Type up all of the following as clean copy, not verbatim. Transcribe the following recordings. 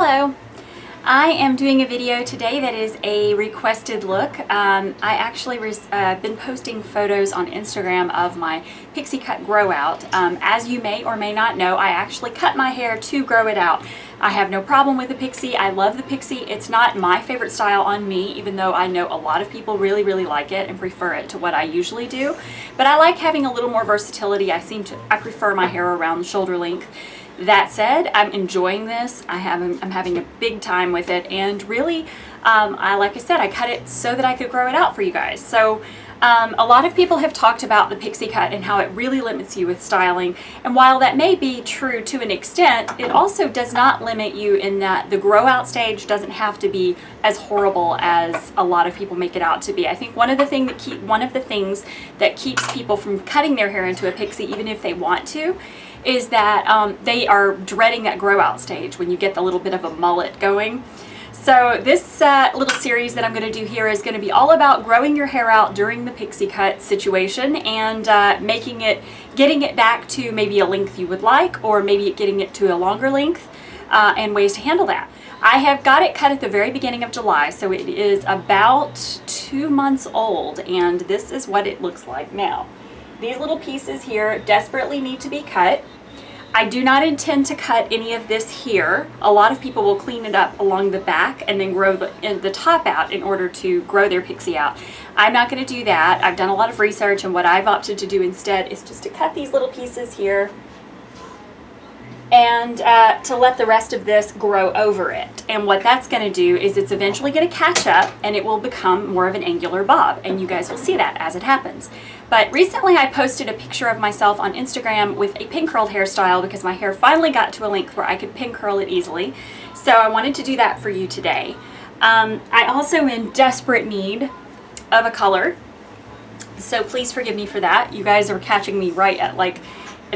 Hello! I am doing a video today that is a requested look. I actually been posting photos on Instagram of my pixie cut grow out. As you may or may not know, I actually cut my hair to grow it out. I have no problem with the pixie. I love the pixie. It's not my favorite style on me, even though I know a lot of people really like it and prefer it to what I usually do. But I like having a little more versatility. I prefer my hair around the shoulder length. That said, I'm enjoying this. I'm having a big time with it, and really, like I said, I cut it so that I could grow it out for you guys. So a lot of people have talked about the pixie cut and how it really limits you with styling, and while that may be true to an extent, it also does not limit you in that the grow out stage doesn't have to be as horrible as a lot of people make it out to be. I think one of the things that keeps people from cutting their hair into a pixie, even if they want to, is that they are dreading that grow out stage when you get the little bit of a mullet going. So this little series that I'm going to do here is going to be all about growing your hair out during the pixie cut situation and getting it back to maybe a length you would like, or maybe getting it to a longer length, and ways to handle that. I have got it cut at the very beginning of July, so it is about 2 months old, and this is what it looks like now. These little pieces here desperately need to be cut. I do not intend to cut any of this here. A lot of people will clean it up along the back and then grow the top out in order to grow their pixie out. I'm not going to do that. I've done a lot of research, and what I've opted to do instead is just to cut these little pieces here and to let the rest of this grow over it. And what that's going to do is it's eventually going to catch up and it will become more of an angular bob, and you guys will see that as it happens. But recently I posted a picture of myself on Instagram with a pin curled hairstyle because my hair finally got to a length where I could pin curl it easily. So I wanted to do that for you today. I also am in desperate need of a color, so please forgive me for that. You guys are catching me right at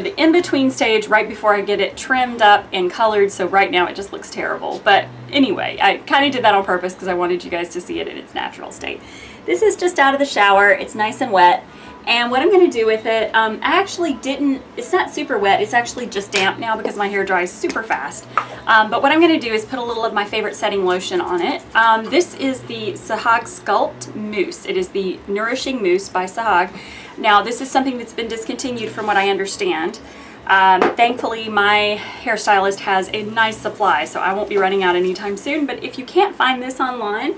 the in-between stage, right before I get it trimmed up and colored, so right now it just looks terrible. But anyway, I kind of did that on purpose because I wanted you guys to see it in its natural state. This is just out of the shower. It's nice and wet. And what I'm going to do with it, it's not super wet, it's actually just damp now because my hair dries super fast. But what I'm going to do is put a little of my favorite setting lotion on it. This is the Sahag Sculpt Mousse. It is the Nourishing Mousse by Sahag. Now, this is something that's been discontinued from what I understand. Thankfully, my hairstylist has a nice supply, so I won't be running out anytime soon. But if you can't find this online,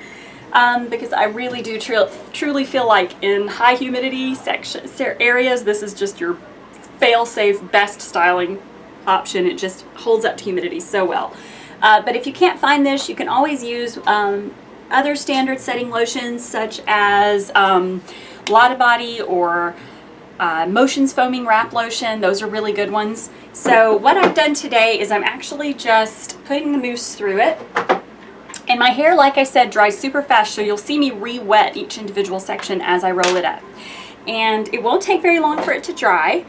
because I really do truly feel like in high humidity areas, this is just your fail-safe best styling option. It just holds up to humidity so well. But if you can't find this, you can always use other standard setting lotions such as Lotta Body or Motions Foaming Wrap Lotion. Those are really good ones. So what I've done today is I'm actually just putting the mousse through it. And my hair, like I said, dries super fast, so you'll see me re-wet each individual section as I roll it up. And it won't take very long for it to dry.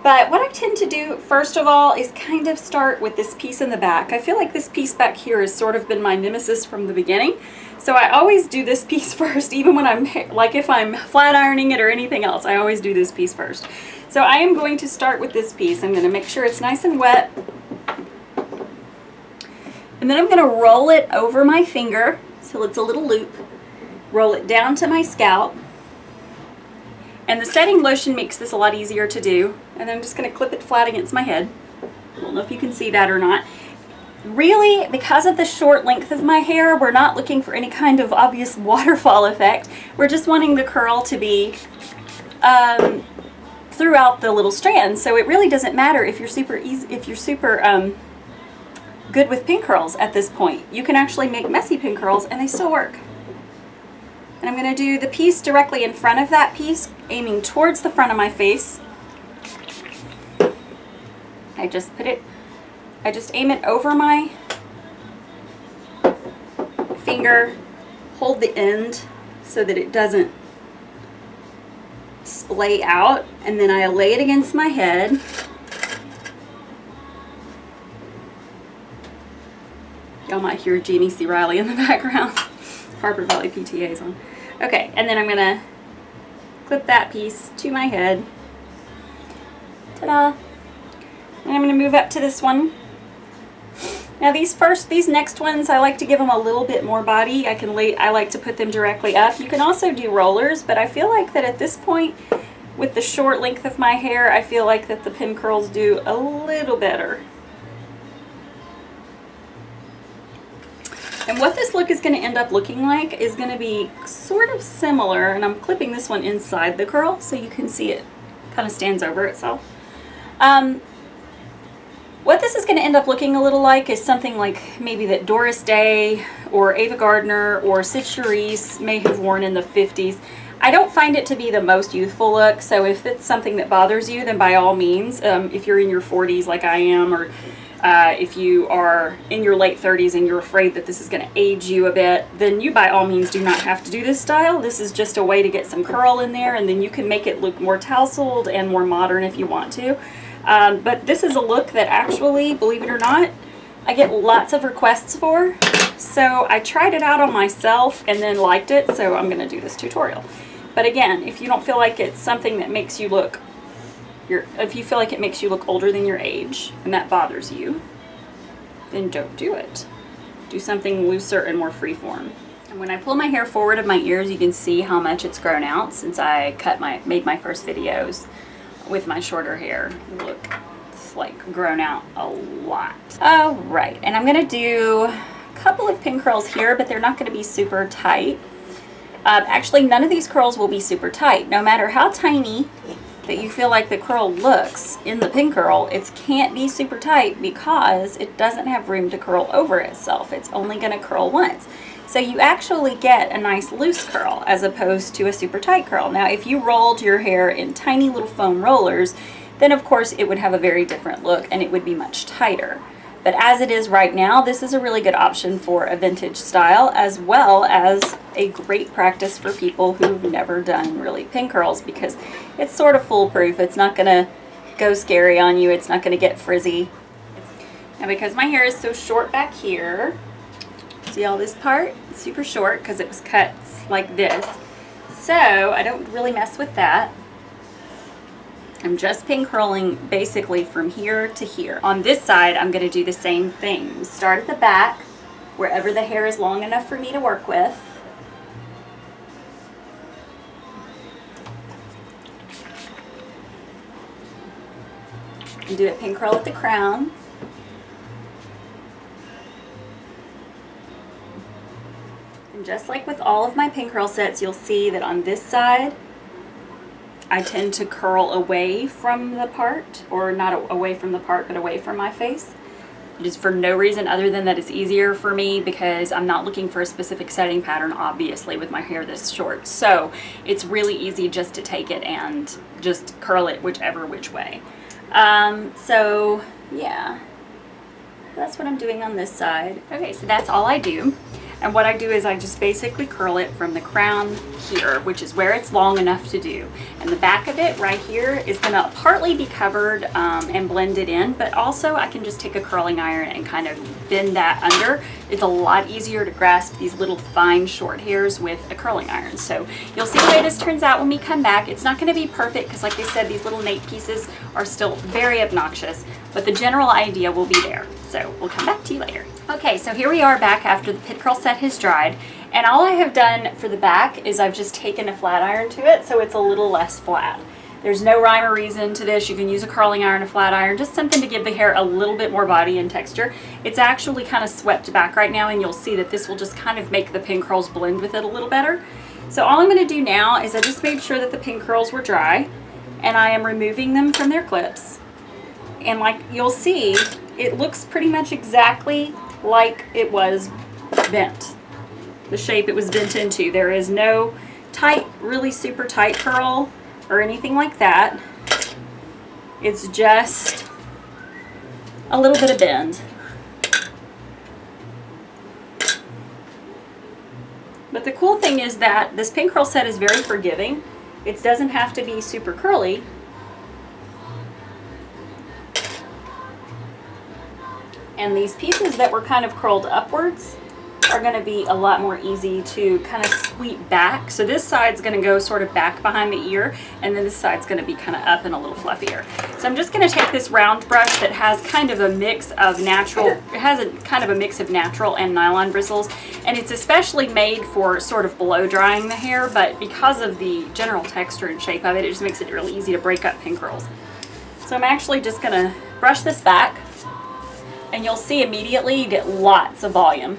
But what I tend to do, first of all, is kind of start with this piece in the back. I feel like this piece back here has sort of been my nemesis from the beginning. So I always do this piece first, even when if I'm flat ironing it or anything else, I always do this piece first. So I am going to start with this piece. I'm going to make sure it's nice and wet. And then I'm going to roll it over my finger so it's a little loop, roll it down to my scalp, and the setting lotion makes this a lot easier to do. And then I'm just going to clip it flat against my head. I don't know if you can see that or not. Really, because of the short length of my hair, we're not looking for any kind of obvious waterfall effect. We're just wanting the curl to be throughout the little strands. So it really doesn't matter if you're super good with pin curls at this point. You can actually make messy pin curls and they still work. And I'm going to do the piece directly in front of that piece, aiming towards the front of my face. I just aim it over my finger, hold the end so that it doesn't splay out, and then I lay it against my head. Y'all might hear Jeannie C. Riley in the background. Harper Valley PTA's on. Okay, and then I'm going to clip that piece to my head. Ta-da! And I'm going to move up to this one. Now these next ones, I like to give them a little bit more body. I like to put them directly up. You can also do rollers, but I feel like that at this point, with the short length of my hair, I feel like that the pin curls do a little better. And what this look is going to end up looking like is going to be sort of similar, and I'm clipping this one inside the curl so you can see it kind of stands over itself. What this is going to end up looking a little like is something like maybe that Doris Day or Ava Gardner or Sid Charisse may have worn in the 50s. I don't find it to be the most youthful look, so if it's something that bothers you, then by all means, if you're in your 40s like I am, or if you are in your late 30s and you're afraid that this is going to age you a bit, then you by all means do not have to do this style. This is just a way to get some curl in there, and then you can make it look more tousled and more modern if you want to. But this is a look that actually, believe it or not, I get lots of requests for. So I tried it out on myself and then liked it, so I'm going to do this tutorial. But again, if you don't feel like it's something that makes you look, if you feel like it makes you look older than your age and that bothers you, then don't do it. Do something looser and more freeform. And when I pull my hair forward of my ears, you can see how much it's grown out since I made my first videos with my shorter hair. Look, it's like grown out a lot. All right, and I'm gonna do a couple of pin curls here, but they're not gonna be super tight. Actually, none of these curls will be super tight. No matter how tiny that you feel like the curl looks in the pin curl, it can't be super tight because it doesn't have room to curl over itself. It's only gonna curl once. So you actually get a nice loose curl as opposed to a super tight curl. Now, if you rolled your hair in tiny little foam rollers, then of course it would have a very different look and it would be much tighter. But as it is right now, this is a really good option for a vintage style, as well as a great practice for people who've never done really pin curls, because it's sort of foolproof. It's not gonna go scary on you. It's not gonna get frizzy. Now, because my hair is so short back here, see all this part? It's super short because it was cut like this. So I don't really mess with that. I'm just pin curling basically from here to here. On this side, I'm going to do the same thing. Start at the back, wherever the hair is long enough for me to work with. And do a pin curl at the crown. And just like with all of my pin curl sets, you'll see that on this side, I tend to curl away from the part, or not away from the part, but away from my face. Just for no reason other than that it's easier for me because I'm not looking for a specific setting pattern, obviously, with my hair this short. So it's really easy just to take it and just curl it which way. So yeah, that's what I'm doing on this side. Okay, so that's all I do. And what I do is I just basically curl it from the crown here, which is where it's long enough to do. And the back of it right here is gonna partly be covered and blended in, but also I can just take a curling iron and kind of bend that under. It's a lot easier to grasp these little fine short hairs with a curling iron. So you'll see the way this turns out when we come back. It's not gonna be perfect because, like I said, these little nape pieces are still very obnoxious, but the general idea will be there. So we'll come back to you later. Okay, so here we are back after the pin curl set has dried, and all I have done for the back is I've just taken a flat iron to it so it's a little less flat. There's no rhyme or reason to this. You can use a curling iron, a flat iron, just something to give the hair a little bit more body and texture. It's actually kind of swept back right now, and you'll see that this will just kind of make the pin curls blend with it a little better. So all I'm going to do now is I just made sure that the pin curls were dry, and I am removing them from their clips. And like you'll see, it looks pretty much exactly like it was bent, the shape it was bent into. There is no tight, really super tight curl or anything like that. It's just a little bit of bend. But the cool thing is that this pin curl set is very forgiving. It doesn't have to be super curly. And these pieces that were kind of curled upwards, are going to be a lot more easy to kind of sweep back. So this side's going to go sort of back behind the ear, and then this side's going to be kind of up and a little fluffier. So I'm just going to take this round brush that has kind of a mix of natural, it has a kind of a mix of natural and nylon bristles, and it's especially made for sort of blow drying the hair, but because of the general texture and shape of it, it just makes it really easy to break up pin curls. So I'm actually just going to brush this back, and you'll see immediately you get lots of volume,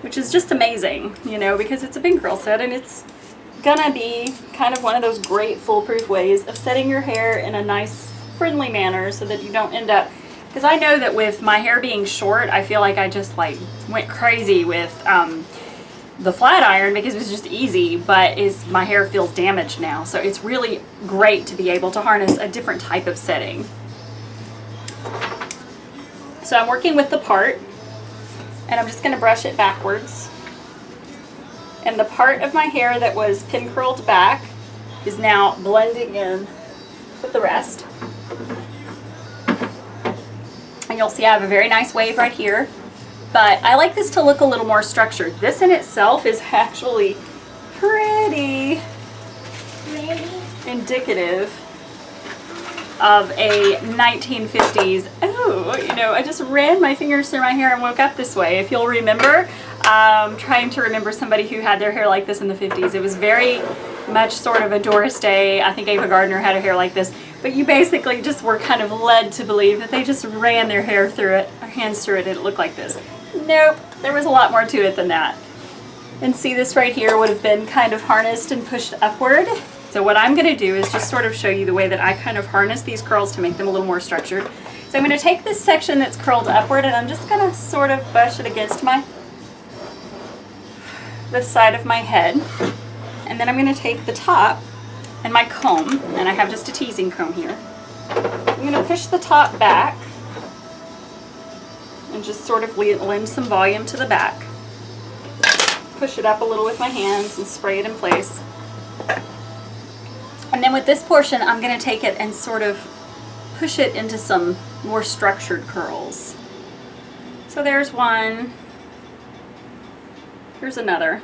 which is just amazing, you know, because it's a pin curl set, and it's gonna be kind of one of those great foolproof ways of setting your hair in a nice, friendly manner so that you don't end up, because I know that with my hair being short, I feel like I just like went crazy with the flat iron because it was just easy, but my hair feels damaged now. So it's really great to be able to harness a different type of setting. So I'm working with the part, and I'm just going to brush it backwards. And the part of my hair that was pin curled back is now blending in with the rest. And you'll see I have a very nice wave right here, but I like this to look a little more structured. This in itself is actually pretty indicative of a 1950s, oh, you know, I just ran my fingers through my hair and woke up this way. If you'll remember, trying to remember somebody who had their hair like this in the 50s. It was very much sort of a Doris Day. I think Ava Gardner had her hair like this, but you basically just were kind of led to believe that they just ran their hair through it, or hands through it, and it looked like this. Nope, there was a lot more to it than that. And see, this right here would have been kind of harnessed and pushed upward. So what I'm going to do is just sort of show you the way that I kind of harness these curls to make them a little more structured. So I'm going to take this section that's curled upward, and I'm just going to sort of brush it against the side of my head. And then I'm going to take the top and my comb, and I have just a teasing comb here. I'm going to push the top back and just sort of lend some volume to the back. Push it up a little with my hands and spray it in place. And then with this portion, I'm going to take it and sort of push it into some more structured curls. So there's one. Here's another.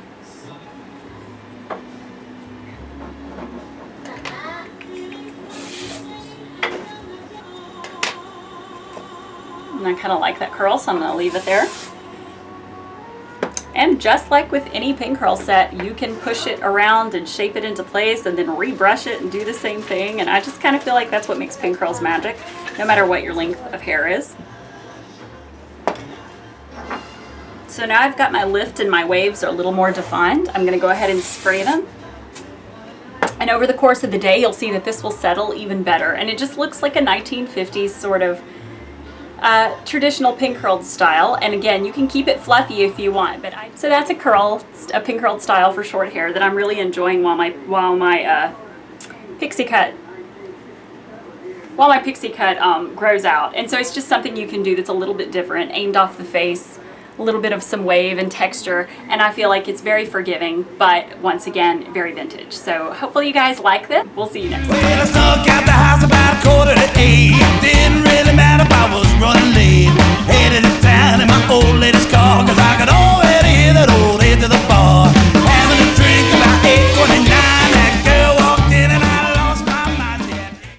And I kind of like that curl, so I'm going to leave it there. And just like with any pin curl set, you can push it around and shape it into place and then rebrush it and do the same thing. And I just kind of feel like that's what makes pin curls magic, no matter what your length of hair is. So now I've got my lift and my waves are a little more defined. I'm going to go ahead and spray them. And over the course of the day, you'll see that this will settle even better. And it just looks like a 1950s sort of traditional pin curled style. And again, you can keep it fluffy if you want, but so that's a pin curled style for short hair that I'm really enjoying while my pixie cut grows out. And so it's just something you can do that's a little bit different, aimed off the face, a little bit of some wave and texture, and I feel like it's very forgiving, but once again, very vintage. So hopefully you guys like this. We'll see you next time.